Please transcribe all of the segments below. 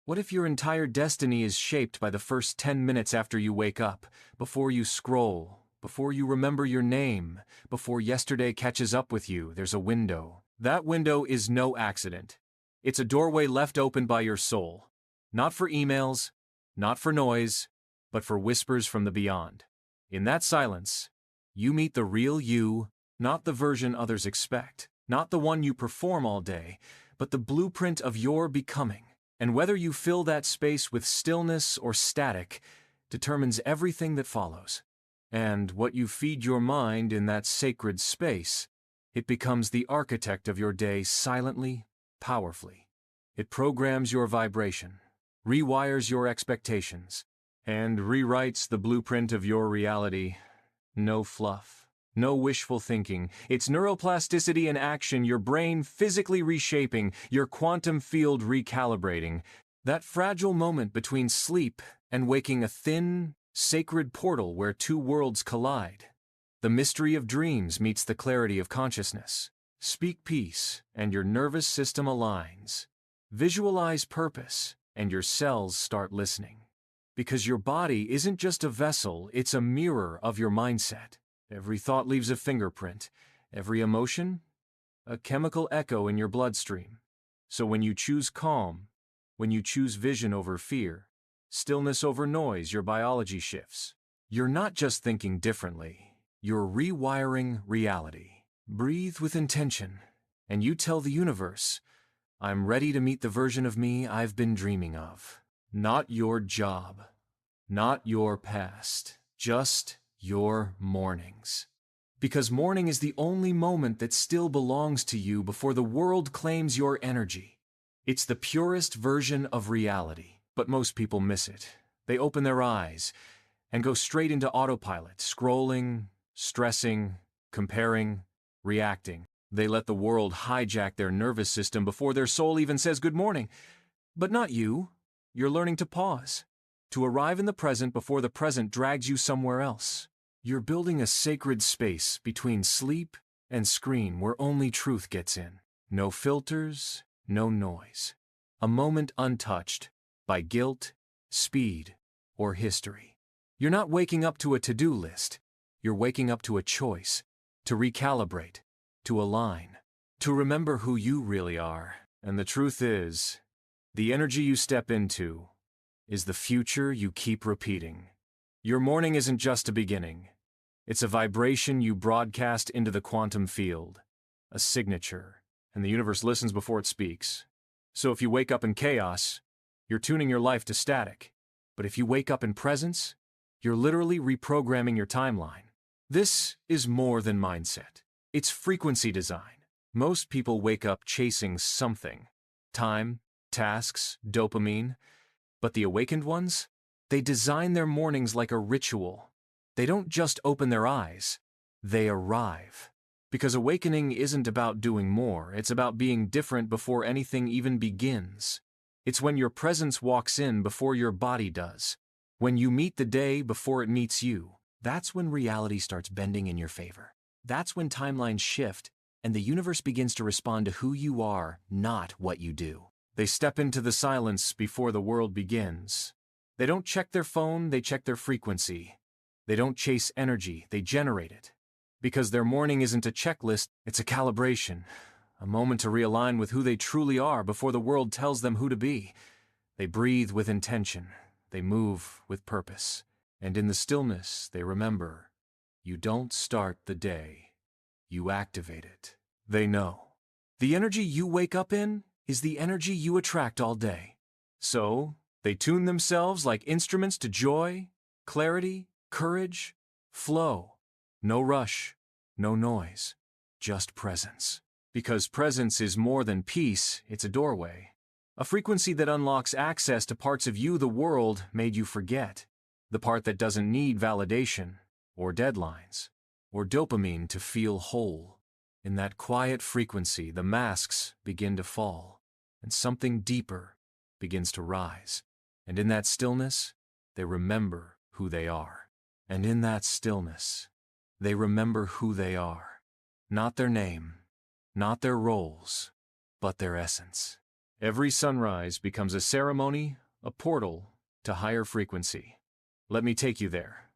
What if your entire destiny is shaped by the first 10 minutes after you wake up, before you scroll, before you remember your name, before yesterday catches up with you? There's a window. That window is no accident. It's a doorway left open by your soul. Not for emails, not for noise, but for whispers from the beyond. In that silence, you meet the real you, not the version others expect, not the one you perform all day, but the blueprint of your becoming. And whether you fill that space with stillness or static determines everything that follows. And what you feed your mind in that sacred space, it becomes the architect of your day silently, powerfully. It programs your vibration, rewires your expectations, and rewrites the blueprint of your reality. No fluff, no wishful thinking. It's neuroplasticity in action, your brain physically reshaping, your quantum field recalibrating. That fragile moment between sleep and waking, a thin, sacred portal where two worlds collide. The mystery of dreams meets the clarity of consciousness. Speak peace, and your nervous system aligns. Visualize purpose, and your cells start listening. Because your body isn't just a vessel, it's a mirror of your mindset. Every thought leaves a fingerprint, every emotion, a chemical echo in your bloodstream. So when you choose calm, when you choose vision over fear, stillness over noise, your biology shifts. You're not just thinking differently, you're rewiring reality. Breathe with intention, and you tell the universe, I'm ready to meet the version of me I've been dreaming of. Not your job, not your past, just your mornings. Because morning is the only moment that still belongs to you before the world claims your energy. It's the purest version of reality, but most people miss it. They open their eyes and go straight into autopilot, scrolling, stressing, comparing, reacting. They let the world hijack their nervous system before their soul even says good morning. But not you. You're learning to pause, to arrive in the present before the present drags you somewhere else. You're building a sacred space between sleep and screen where only truth gets in. No filters, no noise. A moment untouched by guilt, speed, or history. You're not waking up to a to-do list. You're waking up to a choice, to recalibrate, to align, to remember who you really are. And the truth is, the energy you step into is the future you keep repeating. Your morning isn't just a beginning. It's a vibration you broadcast into the quantum field, a signature, and the universe listens before it speaks. So if you wake up in chaos, you're tuning your life to static. But if you wake up in presence, you're literally reprogramming your timeline. This is more than mindset. It's frequency design. Most people wake up chasing something. Time, tasks, dopamine. But the awakened ones? They design their mornings like a ritual. They don't just open their eyes. They arrive. Because awakening isn't about doing more. It's about being different before anything even begins. It's when your presence walks in before your body does. When you meet the day before it meets you. That's when reality starts bending in your favor. That's when timelines shift and the universe begins to respond to who you are, not what you do. They step into the silence before the world begins. They don't check their phone, they check their frequency. They don't chase energy, they generate it. Because their morning isn't a checklist, it's a calibration. A moment to realign with who they truly are before the world tells them who to be. They breathe with intention. They move with purpose. And in the stillness, they remember, you don't start the day. You activate it. They know. The energy you wake up in is the energy you attract all day. So, they tune themselves like instruments to joy, clarity, courage, flow. No rush, no noise, just presence. Because presence is more than peace, it's a doorway. A frequency that unlocks access to parts of you the world made you forget. The part that doesn't need validation, or deadlines, or dopamine to feel whole. In that quiet frequency, the masks begin to fall, and something deeper begins to rise. And in that stillness, they remember who they are. And in that stillness, they remember who they are. Not their name, not their roles, but their essence. Every sunrise becomes a ceremony, a portal to higher frequency. Let me take you there.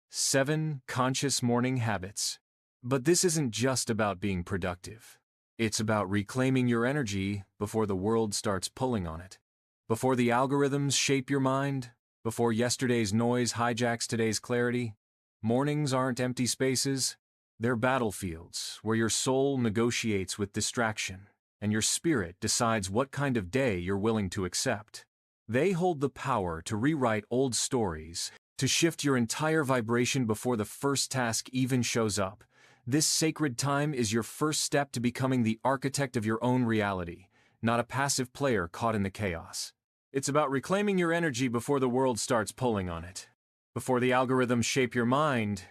7 conscious morning habits. But this isn't just about being productive. It's about reclaiming your energy before the world starts pulling on it. Before the algorithms shape your mind, before yesterday's noise hijacks today's clarity. Mornings aren't empty spaces. They're battlefields where your soul negotiates with distraction, and your spirit decides what kind of day you're willing to accept. They hold the power to rewrite old stories, to shift your entire vibration before the first task even shows up. This sacred time is your first step to becoming the architect of your own reality, not a passive player caught in the chaos. It's about reclaiming your energy before the world starts pulling on it. Before the algorithms shape your mind,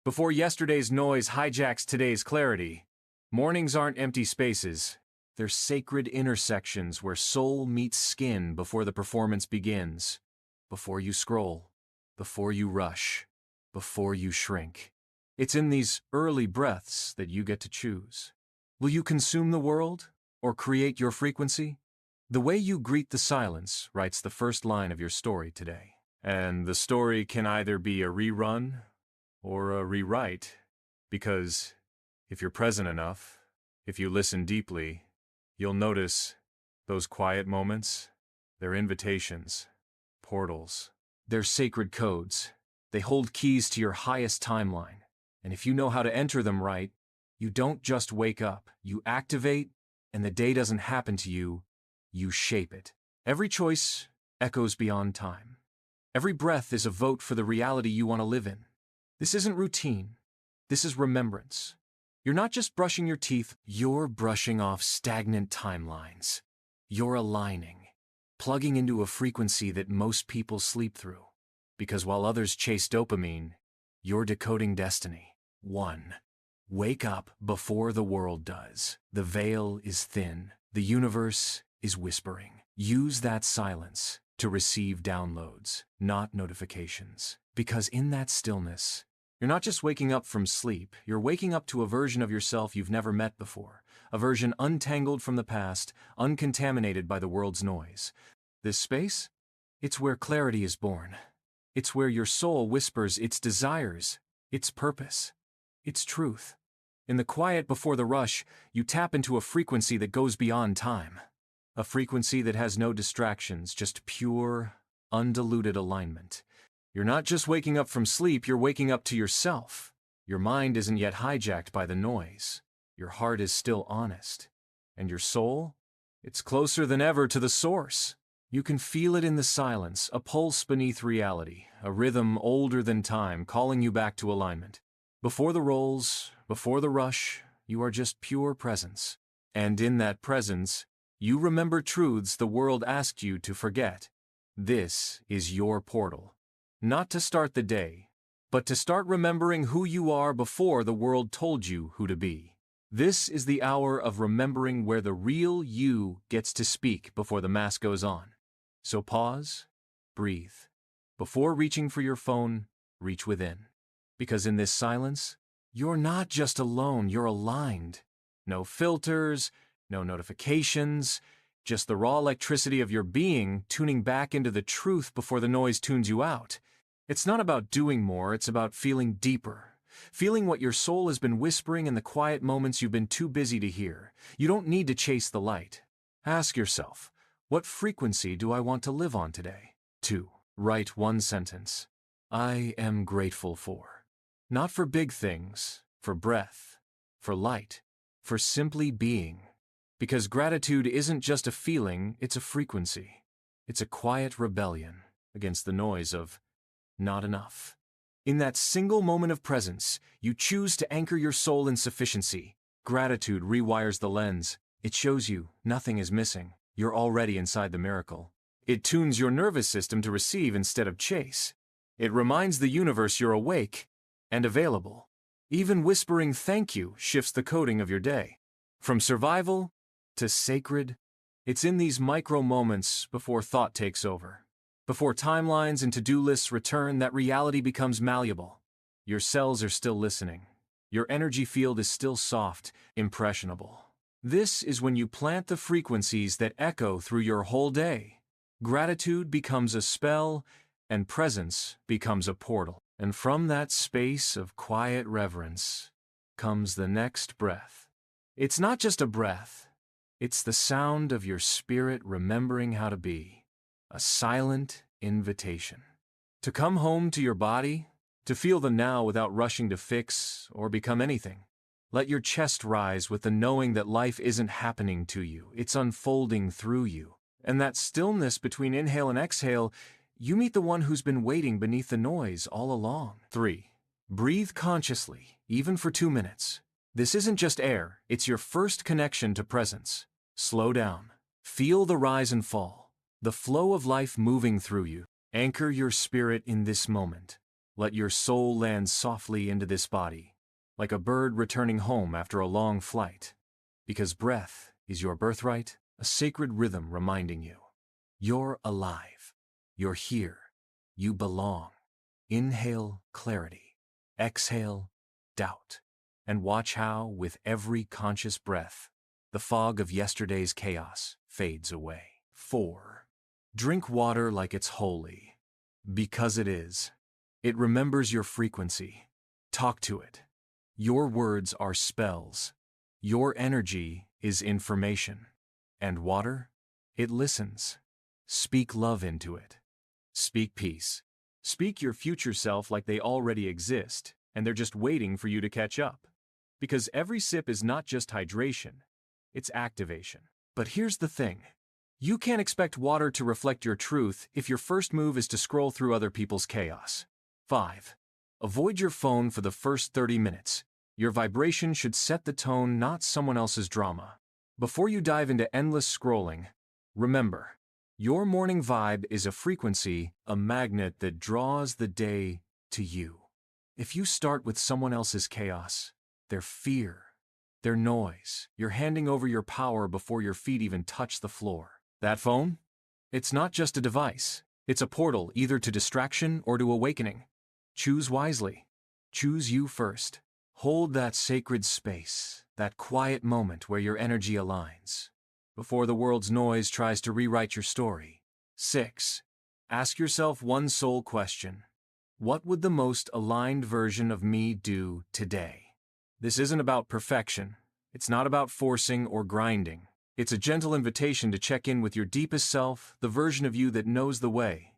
before yesterday's noise hijacks today's clarity. Mornings aren't empty spaces. They're sacred intersections where soul meets skin before the performance begins. Before you scroll, before you rush, before you shrink. It's in these early breaths that you get to choose. Will you consume the world or create your frequency? The way you greet the silence writes the first line of your story today. And the story can either be a rerun or a rewrite, because if you're present enough, if you listen deeply, you'll notice those quiet moments. They're invitations, portals. They're sacred codes. They hold keys to your highest timeline. And if you know how to enter them right, you don't just wake up, you activate, and the day doesn't happen to you, you shape it. Every choice echoes beyond time. Every breath is a vote for the reality you want to live in. This isn't routine. This is remembrance. You're not just brushing your teeth, you're brushing off stagnant timelines. You're aligning, plugging into a frequency that most people sleep through. Because while others chase dopamine, you're decoding destiny. 1. Wake up before the world does. The veil is thin. The universe is whispering. Use that silence to receive downloads, not notifications. Because in that stillness, you're not just waking up from sleep, you're waking up to a version of yourself you've never met before. A version untangled from the past, uncontaminated by the world's noise. This space? It's where clarity is born. It's where your soul whispers its desires, its purpose, its truth. In the quiet before the rush, you tap into a frequency that goes beyond time. A frequency that has no distractions, just pure, undiluted alignment. You're not just waking up from sleep, you're waking up to yourself. Your mind isn't yet hijacked by the noise. Your heart is still honest. And your soul? It's closer than ever to the source. You can feel it in the silence, a pulse beneath reality, a rhythm older than time, calling you back to alignment. Before the rolls, before the rush, you are just pure presence. And in that presence, you remember truths the world asked you to forget. This is your portal. Not to start the day, but to start remembering who you are before the world told you who to be. This is the hour of remembering where the real you gets to speak before the mask goes on. So pause, breathe. Before reaching for your phone, reach within. Because in this silence, you're not just alone, you're aligned. No filters, no notifications, just the raw electricity of your being tuning back into the truth before the noise tunes you out. It's not about doing more, it's about feeling deeper. Feeling what your soul has been whispering in the quiet moments you've been too busy to hear. You don't need to chase the light. Ask yourself, what frequency do I want to live on today? 2. Write one sentence. I am grateful for. Not for big things, for breath, for light, for simply being. Because gratitude isn't just a feeling, it's a frequency. It's a quiet rebellion against the noise of not enough. In that single moment of presence, you choose to anchor your soul in sufficiency. Gratitude rewires the lens. It shows you nothing is missing. You're already inside the miracle. It tunes your nervous system to receive instead of chase. It reminds the universe you're awake and available. Even whispering thank you shifts the coding of your day. From survival to sacred, it's in these micro moments before thought takes over. Before timelines and to-do lists return, that reality becomes malleable. Your cells are still listening. Your energy field is still soft, impressionable. This is when you plant the frequencies that echo through your whole day. Gratitude becomes a spell, and presence becomes a portal. And from that space of quiet reverence comes the next breath. It's not just a breath, it's the sound of your spirit remembering how to be. A silent invitation. To come home to your body, to feel the now without rushing to fix or become anything. Let your chest rise with the knowing that life isn't happening to you, it's unfolding through you. And that stillness between inhale and exhale, you meet the one who's been waiting beneath the noise all along. 3. Breathe consciously, even for 2 minutes. This isn't just air, it's your first connection to presence. Slow down. Feel the rise and fall, the flow of life moving through you. Anchor your spirit in this moment. Let your soul land softly into this body, like a bird returning home after a long flight. Because breath is your birthright, a sacred rhythm reminding you. You're alive. You're here. You belong. Inhale clarity. Exhale doubt. And watch how, with every conscious breath, the fog of yesterday's chaos fades away. 4. Drink water like it's holy. Because it is. It remembers your frequency. Talk to it. Your words are spells. Your energy is information. And water? It listens. Speak love into it. Speak peace. Speak your future self like they already exist, and they're just waiting for you to catch up. Because every sip is not just hydration, it's activation. But here's the thing. You can't expect water to reflect your truth if your first move is to scroll through other people's chaos. 5. Avoid your phone for the first 30 minutes. Your vibration should set the tone, not someone else's drama. Before you dive into endless scrolling, remember, your morning vibe is a frequency, a magnet that draws the day to you. If you start with someone else's chaos, their fear, their noise, you're handing over your power before your feet even touch the floor. That phone? It's not just a device. It's a portal either to distraction or to awakening. Choose wisely. Choose you first. Hold that sacred space, that quiet moment where your energy aligns, before the world's noise tries to rewrite your story. 6. Ask yourself one sole question. What would the most aligned version of me do today? This isn't about perfection. It's not about forcing or grinding. It's a gentle invitation to check in with your deepest self, the version of you that knows the way,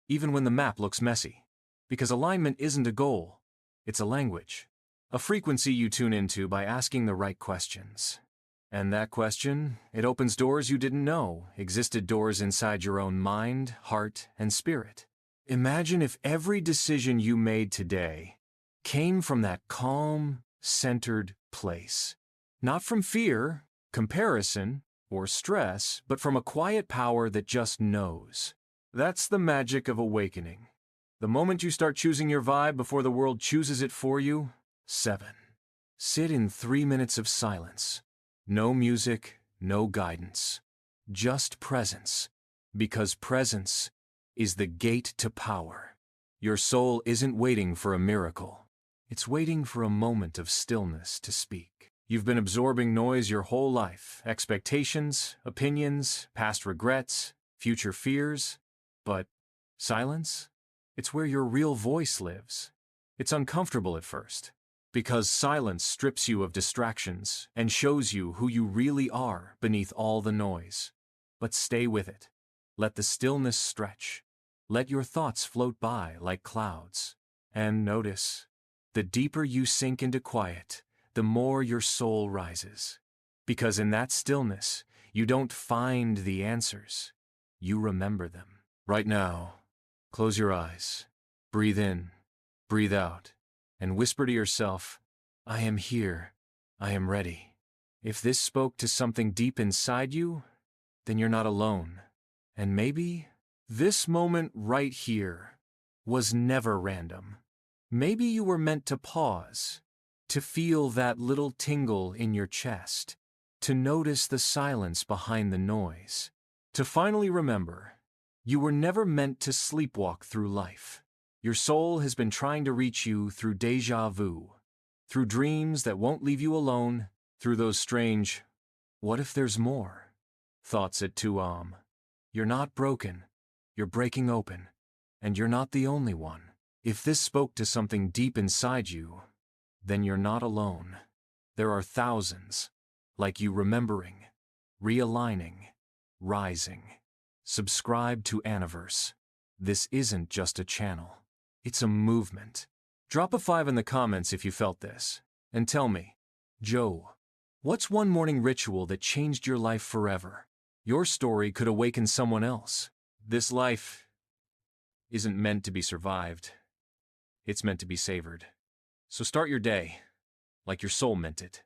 even when the map looks messy. Because alignment isn't a goal, it's a language. A frequency you tune into by asking the right questions. And that question, it opens doors you didn't know existed, doors inside your own mind, heart, and spirit. Imagine if every decision you made today came from that calm, centered place. Not from fear, comparison, or stress, but from a quiet power that just knows. That's the magic of awakening. The moment you start choosing your vibe before the world chooses it for you. 7. Sit in 3 minutes of silence. No music, no guidance. Just presence. Because presence is the gate to power. Your soul isn't waiting for a miracle. It's waiting for a moment of stillness to speak. You've been absorbing noise your whole life. Expectations, opinions, past regrets, future fears. But silence? It's where your real voice lives. It's uncomfortable at first, because silence strips you of distractions and shows you who you really are beneath all the noise. But stay with it. Let the stillness stretch. Let your thoughts float by like clouds. And notice, the deeper you sink into quiet, the more your soul rises. Because in that stillness, you don't find the answers. You remember them. Right now, close your eyes, breathe in, breathe out, and whisper to yourself, I am here, I am ready. If this spoke to something deep inside you, then you're not alone. And maybe this moment right here was never random. Maybe you were meant to pause, to feel that little tingle in your chest, to notice the silence behind the noise, to finally remember you were never meant to sleepwalk through life. Your soul has been trying to reach you through déjà vu, through dreams that won't leave you alone, through those strange What if there's more? Thoughts at 2 am. You're not broken. You're breaking open. And you're not the only one. If this spoke to something deep inside you, then you're not alone. There are thousands, like you, remembering, realigning, rising. Subscribe to Aniverse. This isn't just a channel. It's a movement. Drop a 5 in the comments if you felt this. And tell me, Joe, what's one morning ritual that changed your life forever? Your story could awaken someone else. This life isn't meant to be survived. It's meant to be savored. So start your day like your soul meant it.